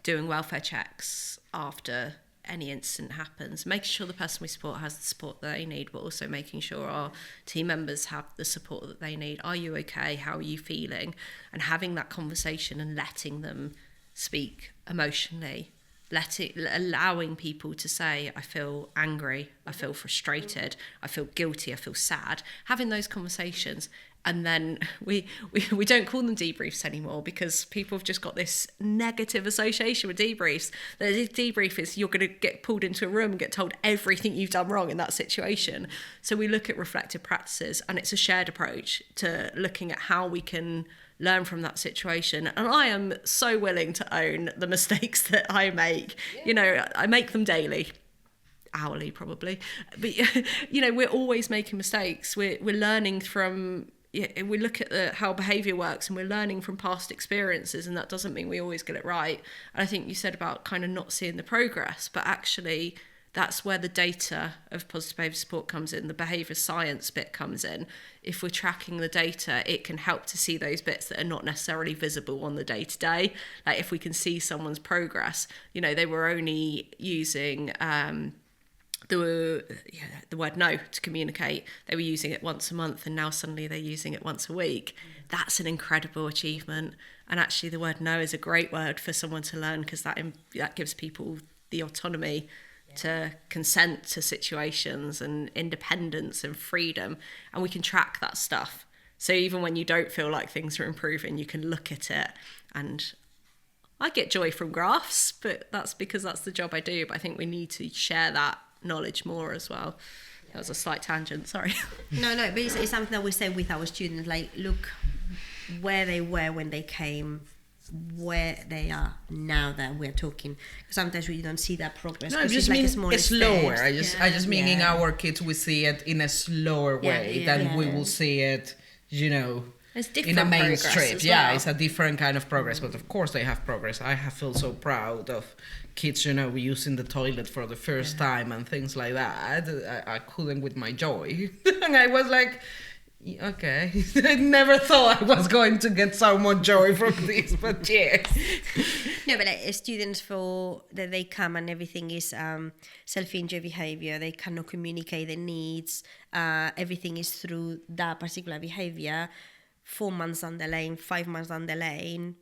doing welfare checks after any incident happens, making sure the person we support has the support that they need, but also making sure our team members have the support that they need. Are you okay? How are you feeling? And having that conversation and letting them speak emotionally, allowing people to say, I feel angry, I feel frustrated, I feel guilty, I feel sad, having those conversations. And then we don't call them debriefs anymore, because people have just got this negative association with debriefs. The debrief is you're going to get pulled into a room and get told everything you've done wrong in that situation. So we look at reflective practices, and it's a shared approach to looking at how we can learn from that situation. And I am so willing to own the mistakes that I make. Yeah. You know, I make them daily. Hourly probably, but you know, we're always making mistakes. We're learning from. We look at how behaviour works, and we're learning from past experiences, and that doesn't mean we always get it right. And I think you said about kind of not seeing the progress, but actually that's where the data of positive behaviour support comes in, the behaviour science bit comes in. If we're tracking the data, it can help to see those bits that are not necessarily visible on the day-to-day. Like if we can see someone's progress, you know, they were only using the word no to communicate. They were using it once a month, and now suddenly they're using it once a week. That's an incredible achievement. And actually the word no is a great word for someone to learn, because that gives people the autonomy to consent to situations and independence and freedom. And we can track that stuff. So even when you don't feel like things are improving, you can look at it. And I get joy from graphs, but that's because that's the job I do. But I think we need to share that knowledge more as well. That was a slight tangent, sorry. No, but it's something that we say with our students, like, look where they were when they came, where they are now that we're talking. Sometimes we don't see that progress. No, I just mean it's slower. I just mean in our kids we see it in a slower way than we will see it, It's different in a mainstream. well. It's a different kind of progress, but of course they have progress. I have felt so proud of kids, using the toilet for the first time and things like that. I couldn't with my joy. And I was like, okay, I never thought I was going to get so much joy from this, but yes. No, but students that they come and everything is self-injury behavior. They cannot communicate their needs. Everything is through that particular behavior. 4 months down the lane, 5 months down the lane,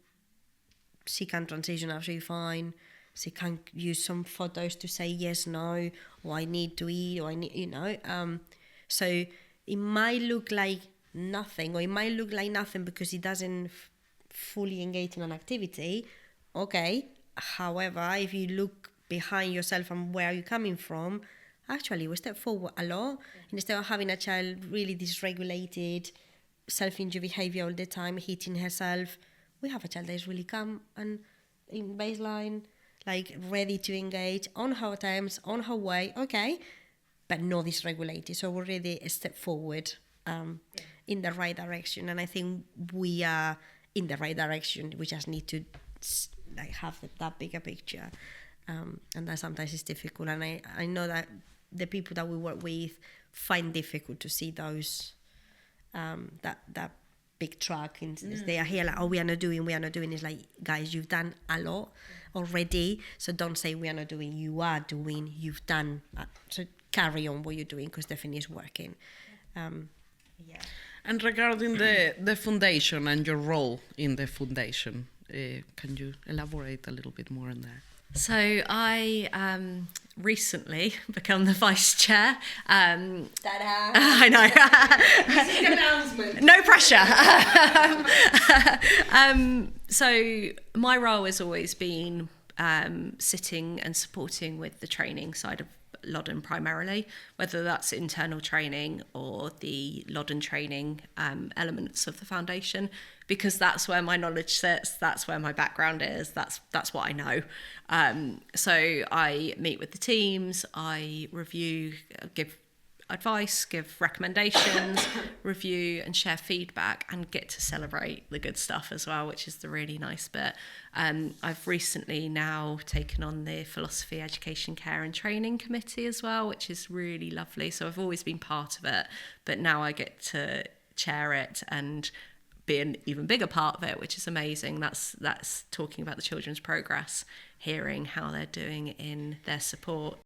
she can transition absolutely fine. She can use some photos to say yes, no, or I need to eat, or I need, So it might look like nothing, or it might look like nothing because it doesn't fully engage in an activity. Okay. However, if you look behind yourself and where you're coming from, actually we step forward a lot. Instead of having a child really dysregulated, self-injury behavior all the time, hitting herself, we have a child that is really calm and in baseline, like ready to engage on her terms, on her way, okay, but not dysregulated. So we're really a step forward in the right direction. And I think we are in the right direction. We just need to have that bigger picture. And that sometimes is difficult. And I know that the people that we work with find difficult to see those that big track. They are here like, oh, we are not doing. It's like, guys, you've done a lot already, so don't say we are not doing. You are doing. You've done. So carry on what you're doing, because definitely it's working. And regarding the foundation and your role in the foundation, can you elaborate a little bit more on that? So I recently become the vice chair. Ta-da! I know. This is an announcement. No pressure. So my role has always been sitting and supporting with the training side of Loddon primarily, whether that's internal training or the Loddon training elements of the foundation, because that's where my knowledge sits, that's where my background is, that's what I know. So I meet with the teams, I review, give advice, give recommendations, review and share feedback, and get to celebrate the good stuff as well, which is the really nice bit. I've recently now taken on the Philosophy, Education, Care and Training Committee as well, which is really lovely. So I've always been part of it, but now I get to chair it and be an even bigger part of it, which is amazing. That's talking about the children's progress, hearing how they're doing in their support.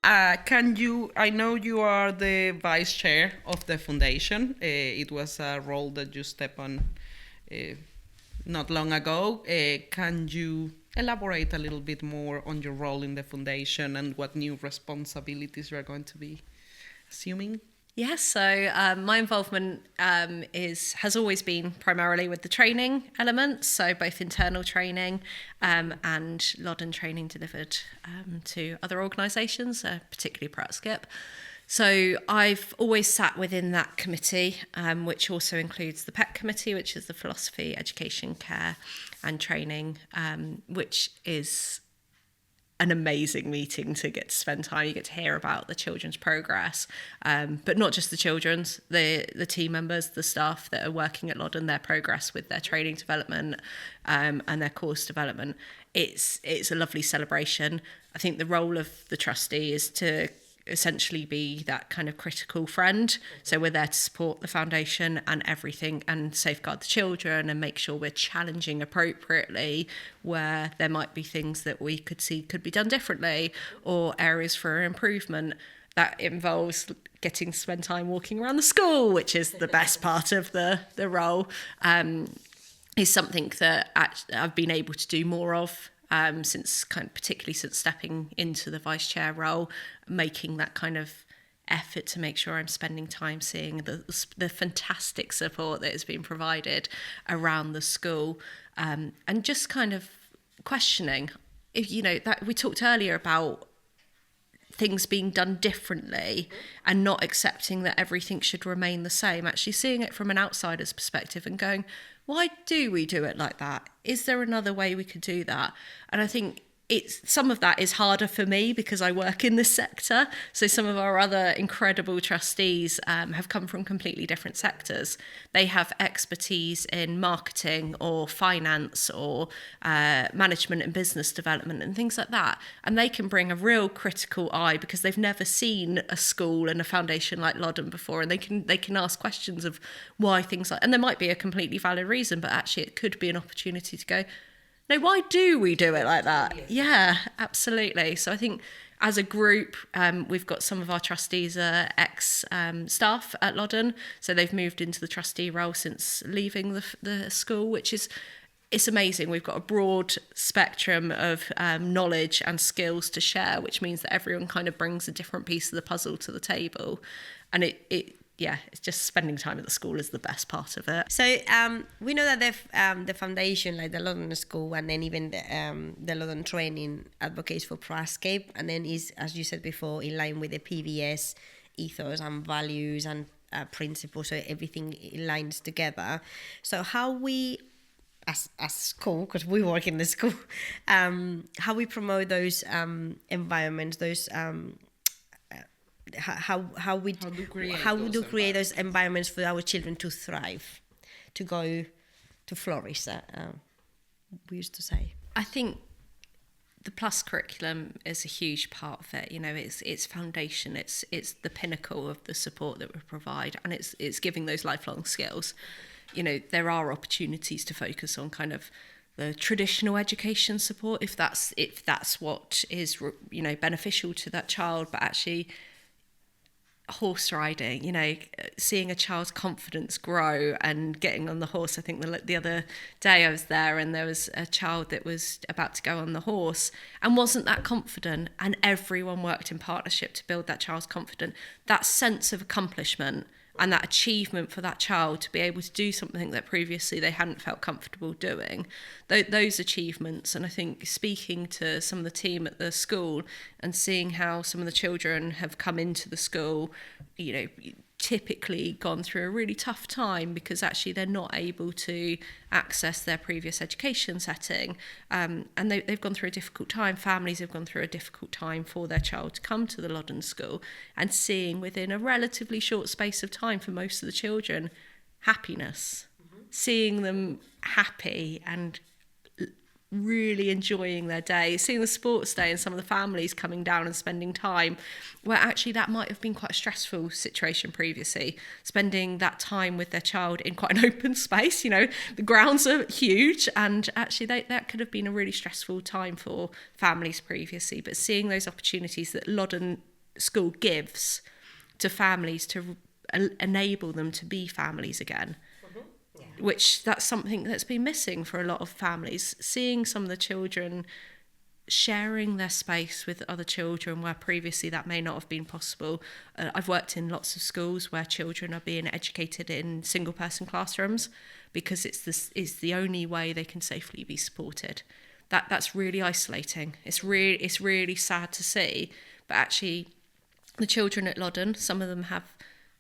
I know you are the vice chair of the foundation. It was a role that you stepped on not long ago. Can you elaborate a little bit more on your role in the foundation and what new responsibilities you are going to be assuming? Yes, so my involvement has always been primarily with the training elements, so both internal training and Loddon training delivered to other organisations, particularly Skip. So I've always sat within that committee, which also includes the PET committee, which is the Philosophy, Education, Care and Training, which is an amazing meeting to get to spend time. You get to hear about the children's progress, but not just the children's, the team members, the staff that are working at Loddon, their progress with their training development and their course development. It's a lovely celebration. I think the role of the trustee is to essentially be that kind of critical friend. So we're there to support the foundation and everything, and safeguard the children and make sure we're challenging appropriately where there might be things that we could see could be done differently or areas for improvement. That involves getting to spend time walking around the school, which is the best part of the role, is something that I've been able to do more of since particularly since stepping into the vice chair role, making that kind of effort to make sure I'm spending time seeing the fantastic support that has been provided around the school, and just kind of questioning, if that we talked earlier about things being done differently and not accepting that everything should remain the same, actually seeing it from an outsider's perspective and going, why do we do it like that? Is there another way we could do that? And I think some of that is harder for me because I work in this sector. So some of our other incredible trustees have come from completely different sectors. They have expertise in marketing or finance or management and business development and things like that. And they can bring a real critical eye because they've never seen a school and a foundation like Loddon before. And they can ask questions of why things and there might be a completely valid reason, but actually it could be an opportunity to go, no, why do we do it like that? Yeah, absolutely. So I think as a group, we've got some of our trustees are ex-staff at Loddon. So they've moved into the trustee role since leaving the school, which it's amazing. We've got a broad spectrum of knowledge and skills to share, which means that everyone kind of brings a different piece of the puzzle to the table. And it's just spending time at the school is the best part of it. So we know that the foundation, like the Loddon School, and then even the Loddon training advocates for Prascape, and then is, as you said before, in line with the PBS ethos and values and principles, so everything lines together. So how we, as school, because we work in the school, how we promote those environments, those how we create those environments for our children to thrive, to go to flourish, we used to say. I think the plus curriculum is a huge part of it. It's foundation, it's the pinnacle of the support that we provide, and it's giving those lifelong skills. There are opportunities to focus on kind of the traditional education support if that's what is beneficial to that child, but actually horse riding, seeing a child's confidence grow and getting on the horse. I think the other day I was there and there was a child that was about to go on the horse and wasn't that confident, and everyone worked in partnership to build that child's confidence. That sense of accomplishment and that achievement for that child to be able to do something that previously they hadn't felt comfortable doing, those achievements. And I think speaking to some of the team at the school and seeing how some of the children have come into the school, typically gone through a really tough time because actually they're not able to access their previous education setting, and they've gone through a difficult time. Families have gone through a difficult time for their child to come to the Loddon School, and seeing within a relatively short space of time for most of the children happiness, seeing them happy and really enjoying their day, seeing the sports day and some of the families coming down and spending time where actually that might have been quite a stressful situation previously, spending that time with their child in quite an open space. The grounds are huge, and actually that could have been a really stressful time for families previously, but seeing those opportunities that Loddon School gives to families to enable them to be families again, which that's something that's been missing for a lot of families. Seeing some of the children sharing their space with other children where previously that may not have been possible. I've worked in lots of schools where children are being educated in single-person classrooms because it's the only way they can safely be supported. That's really isolating. It's really sad to see, but actually the children at Loddon, some of them have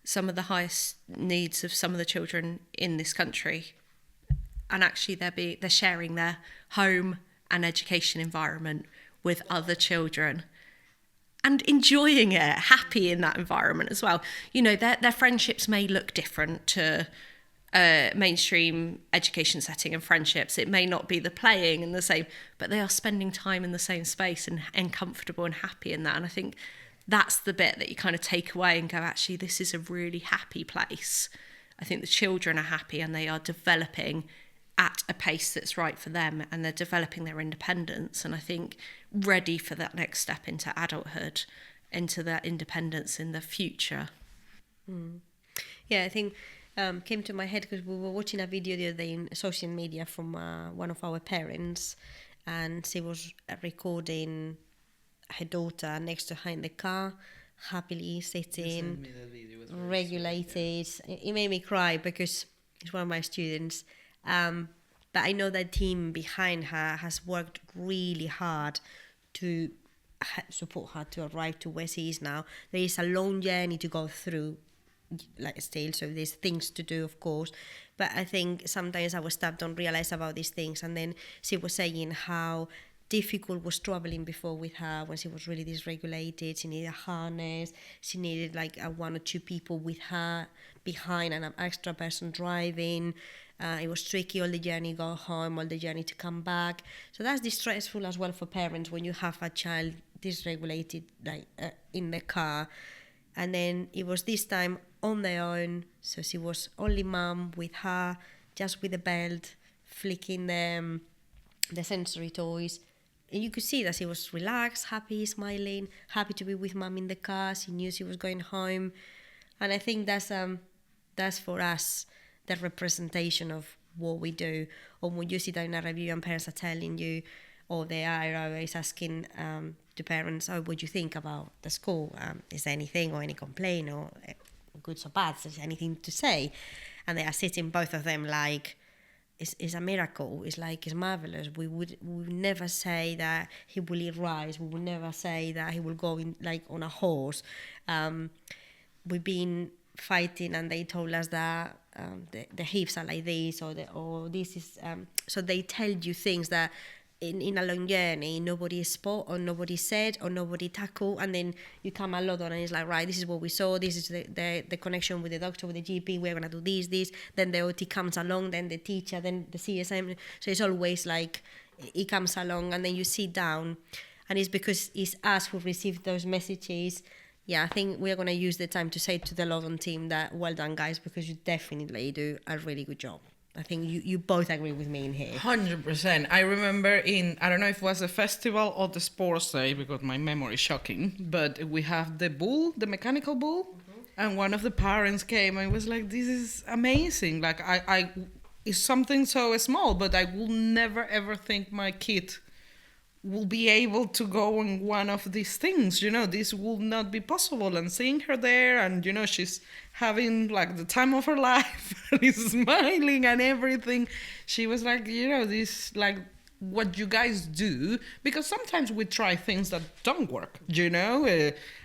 some of the highest needs of some of the children in this country, and actually they're sharing their home and education environment with other children and enjoying it, happy in that environment as well. Their friendships may look different to a mainstream education setting and friendships. It may not be the playing and the same, but they are spending time in the same space and comfortable and happy in that. And I think that's the bit that you kind of take away and go, actually, this is a really happy place. I think the children are happy and they are developing at a pace that's right for them, and they're developing their independence, and I think ready for that next step into adulthood, into that independence in the future. Yeah, I think came to my head because we were watching a video the other day in social media from one of our parents, and she was recording her daughter next to her in the car, happily sitting, regulated. It made me cry because it's one of my students. But I know that team behind her has worked really hard to support her to arrive to where she is now. There is a long journey to go through, like still, so there's things to do, of course. But I think sometimes our staff don't realize about these things. And then she was saying how difficult was traveling before with her when she was really dysregulated. She needed a harness. She needed like one or two people with her behind and an extra person driving. It was tricky all the journey go home, all the journey to come back. So that's distressful as well for parents when you have a child dysregulated like in the car. And then it was this time on their own. So she was only mum with her, just with the belt, flicking the sensory toys. And you could see that she was relaxed, happy, smiling, happy to be with mum in the car. She knew she was going home. And I think that's for us the representation of what we do. Or when you sit down in a review and parents are telling you, or the IRO is asking to parents, oh, what do you think about the school? Is there anything or any complaint or good or bad? Is there anything to say? And they are sitting, both of them, like, it's a miracle. It's like, it's marvelous. We would never say that he will eat rice. We would never say that he will go in like on a horse. We've been fighting, and they told us that the hips are like this, or this is. So they tell you things that in a long journey nobody spot or nobody said or nobody tackle, and then you come a lot on and it's like, right, this is what we saw, this is the connection with the doctor, with the GP, we're gonna do this, then the OT comes along, then the teacher, then the CSM. So it's always like it comes along, and then you sit down, and it's because it's us who received those messages. Yeah, I think we're going to use the time to say to the Loddon team that well done, guys, because you definitely do a really good job. I think you both agree with me in here. 100%. I remember I don't know if it was a festival or the sports day, because my memory is shocking, but we have the mechanical bull, and one of the parents came and was like, this is amazing. Like, I it's something so small, but I will never ever think my kid will be able to go on one of these things, this will not be possible. And seeing her there, and she's having like the time of her life and is smiling and everything, she was like, this, like, what you guys do, because sometimes we try things that don't work,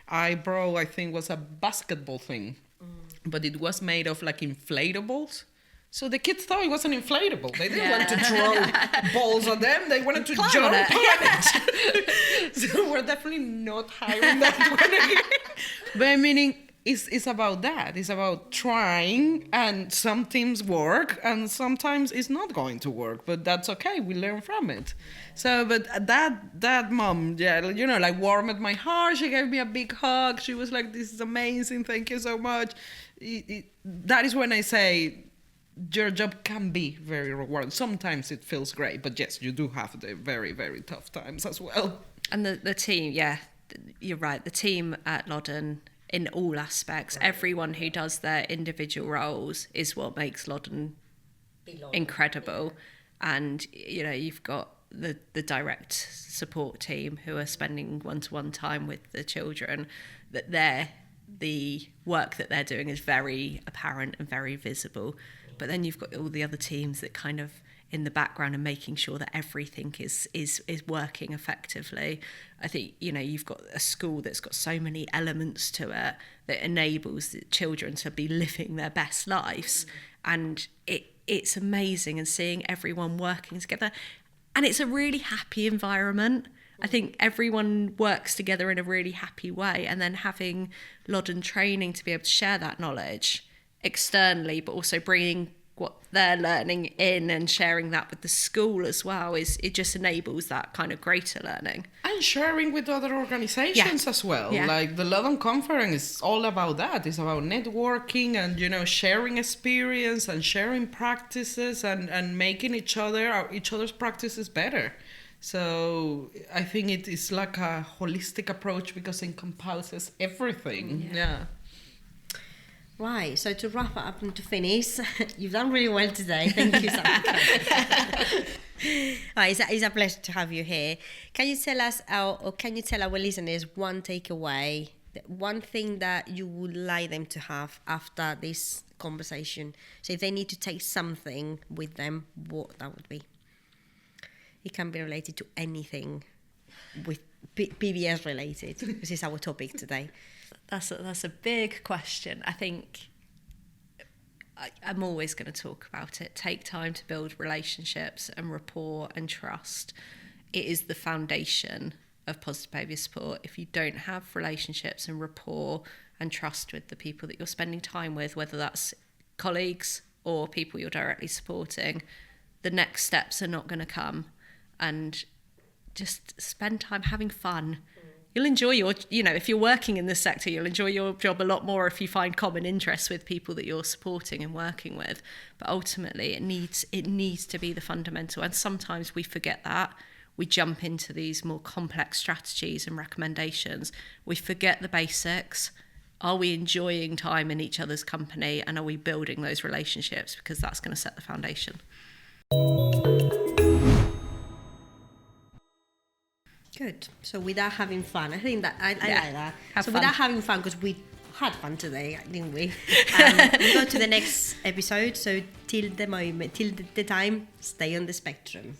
I think was a basketball thing, but it was made of like inflatables. So the kids thought it was an inflatable. They didn't want to throw balls at them. They wanted to jump on it. So we're definitely not hiring that one again. But I mean, it's about that. It's about trying, and some things work, and sometimes it's not going to work. But that's okay. We learn from it. So, but that mom, like warmed my heart. She gave me a big hug. She was like, "This is amazing. Thank you so much." That is when I say, your job can be very rewarding. Sometimes it feels great, but yes, you do have the very, very tough times as well. And the team, yeah, you're right. The team at Loddon, in all aspects, everyone who does their individual roles is what makes Loddon incredible. And, you've got the direct support team who are spending one-to-one time with the children, that the work that they're doing is very apparent and very visible. But then you've got all the other teams that kind of in the background and making sure that everything is working effectively. I think, you've got a school that's got so many elements to it that enables the children to be living their best lives. And it's amazing, and seeing everyone working together. And it's a really happy environment. I think everyone works together in a really happy way. And then having Loddon training to be able to share that knowledge externally, but also bringing what they're learning in and sharing that with the school as well, it just enables that kind of greater learning. And sharing with other organizations as well. Yeah. Like the Loddon Conference is all about that. It's about networking and, sharing experience and sharing practices and making each other's practices better. So I think it is like a holistic approach because it encompasses everything. Yeah. Right, so to wrap up and to finish, you've done really well today. Thank you, Sam. Right, it's a pleasure to have you here. Can you tell us, or can you tell our listeners one takeaway, one thing that you would like them to have after this conversation? So if they need to take something with them, what that would be? It can be related to anything with PBS related. This is our topic today. That's a big question. I think I'm always going to talk about it. Take time to build relationships and rapport and trust. It is the foundation of positive behaviour support. If you don't have relationships and rapport and trust with the people that you're spending time with, whether that's colleagues or people you're directly supporting, the next steps are not going to come. And just spend time having fun. You'll enjoy if you're working in this sector, you'll enjoy your job a lot more if you find common interests with people that you're supporting and working with. But ultimately, it needs to be the fundamental. And sometimes we forget that. We jump into these more complex strategies and recommendations. We forget the basics. Are we enjoying time in each other's company? And are we building those relationships? Because that's going to set the foundation. Good. So without having fun, I think that I like that. Have so fun. Without having fun, because we had fun today, didn't we? We go to the next episode. So till the time, stay on the spectrum.